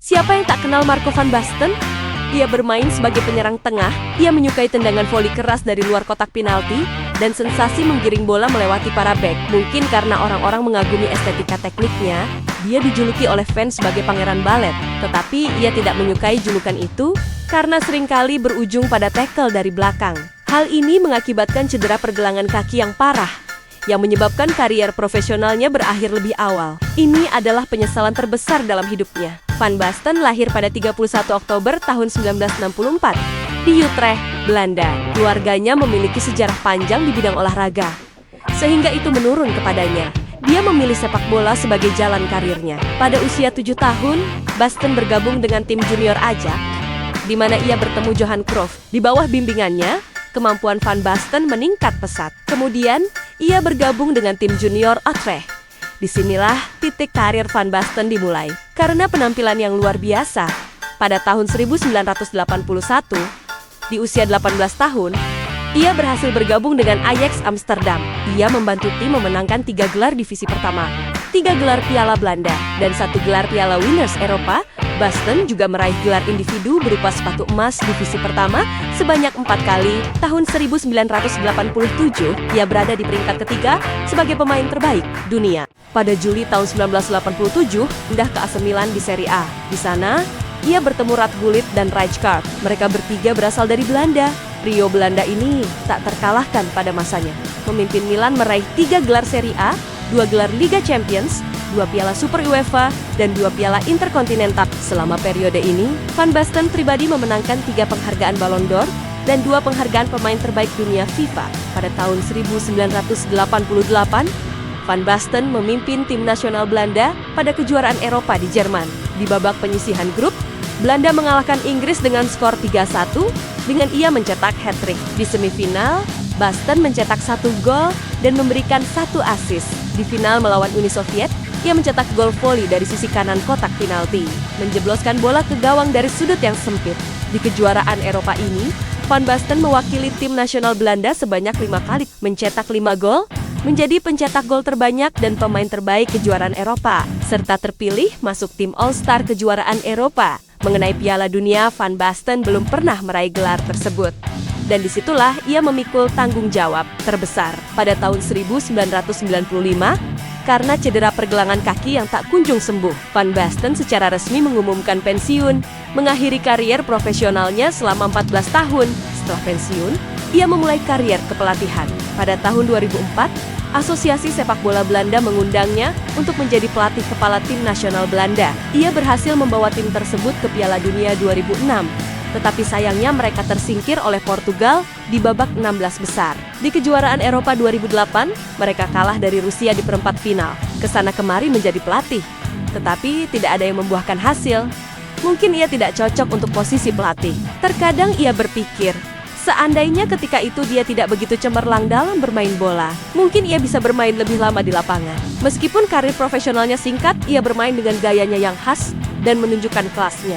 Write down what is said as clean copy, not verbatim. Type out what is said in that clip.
Siapa yang tak kenal Marco van Basten? Ia bermain sebagai penyerang tengah, ia menyukai tendangan voli keras dari luar kotak penalti, dan sensasi menggiring bola melewati para bek. Mungkin karena orang-orang mengagumi estetika tekniknya, dia dijuluki oleh fans sebagai pangeran balet. Tetapi ia tidak menyukai julukan itu, karena seringkali berujung pada tackle dari belakang. Hal ini mengakibatkan cedera pergelangan kaki yang parah, yang menyebabkan karier profesionalnya berakhir lebih awal. Ini adalah penyesalan terbesar dalam hidupnya. Van Basten lahir pada 31 Oktober tahun 1964 di Utrecht, Belanda. Keluarganya memiliki sejarah panjang di bidang olahraga, sehingga itu menurun kepadanya. Dia memilih sepak bola sebagai jalan karirnya. Pada usia 7 tahun, Basten bergabung dengan tim junior Ajax, di mana ia bertemu Johan Cruyff. Di bawah bimbingannya, kemampuan Van Basten meningkat pesat. Kemudian, ia bergabung dengan tim junior Utrecht. Disinilah titik karir Van Basten dimulai. Karena penampilan yang luar biasa, pada tahun 1981, di usia 18 tahun, ia berhasil bergabung dengan Ajax Amsterdam. Ia membantu tim memenangkan 3 gelar divisi pertama, 3 gelar Piala Belanda, dan 1 gelar Piala Winners Eropa. Basten juga meraih gelar individu berupa sepatu emas divisi pertama sebanyak 4 kali. Tahun 1987, ia berada di peringkat ketiga sebagai pemain terbaik dunia. Pada Juli tahun 1987, pindah ke AC Milan di Serie A. Di sana, ia bertemu Ruud Gullit dan Rijkaard. Mereka bertiga berasal dari Belanda. Trio Belanda ini tak terkalahkan pada masanya. Memimpin Milan meraih 3 gelar Serie A, 2 gelar Liga Champions, 2 piala Super UEFA, dan 2 piala Interkontinental. Selama periode ini, Van Basten pribadi memenangkan 3 penghargaan Ballon d'Or dan 2 penghargaan pemain terbaik dunia FIFA. Pada tahun 1988, Van Basten memimpin tim nasional Belanda pada kejuaraan Eropa di Jerman. Di babak penyisihan grup, Belanda mengalahkan Inggris dengan skor 3-1 dengan ia mencetak hat-trick. Di semifinal, Basten mencetak 1 gol dan memberikan 1 assist. Di final melawan Uni Soviet, ia mencetak gol voli dari sisi kanan kotak penalti, menjebloskan bola ke gawang dari sudut yang sempit. Di kejuaraan Eropa ini, Van Basten mewakili tim nasional Belanda sebanyak 5 kali, mencetak 5 gol, menjadi pencetak gol terbanyak dan pemain terbaik kejuaraan Eropa, serta terpilih masuk tim All-Star kejuaraan Eropa. Mengenai Piala Dunia, Van Basten belum pernah meraih gelar tersebut. Dan disitulah ia memikul tanggung jawab terbesar. Pada tahun 1995, karena cedera pergelangan kaki yang tak kunjung sembuh, Van Basten secara resmi mengumumkan pensiun, mengakhiri karier profesionalnya selama 14 tahun. Setelah pensiun, ia memulai karier kepelatihan. Pada tahun 2004, Asosiasi Sepak Bola Belanda mengundangnya untuk menjadi pelatih kepala tim nasional Belanda. Ia berhasil membawa tim tersebut ke Piala Dunia 2006. Tetapi sayangnya mereka tersingkir oleh Portugal di babak 16 besar. Di kejuaraan Eropa 2008, mereka kalah dari Rusia di perempat final. Kesana kemari menjadi pelatih, tetapi tidak ada yang membuahkan hasil. Mungkin ia tidak cocok untuk posisi pelatih. Terkadang ia berpikir, seandainya ketika itu dia tidak begitu cemerlang dalam bermain bola, mungkin ia bisa bermain lebih lama di lapangan. Meskipun karir profesionalnya singkat, ia bermain dengan gayanya yang khas dan menunjukkan kelasnya.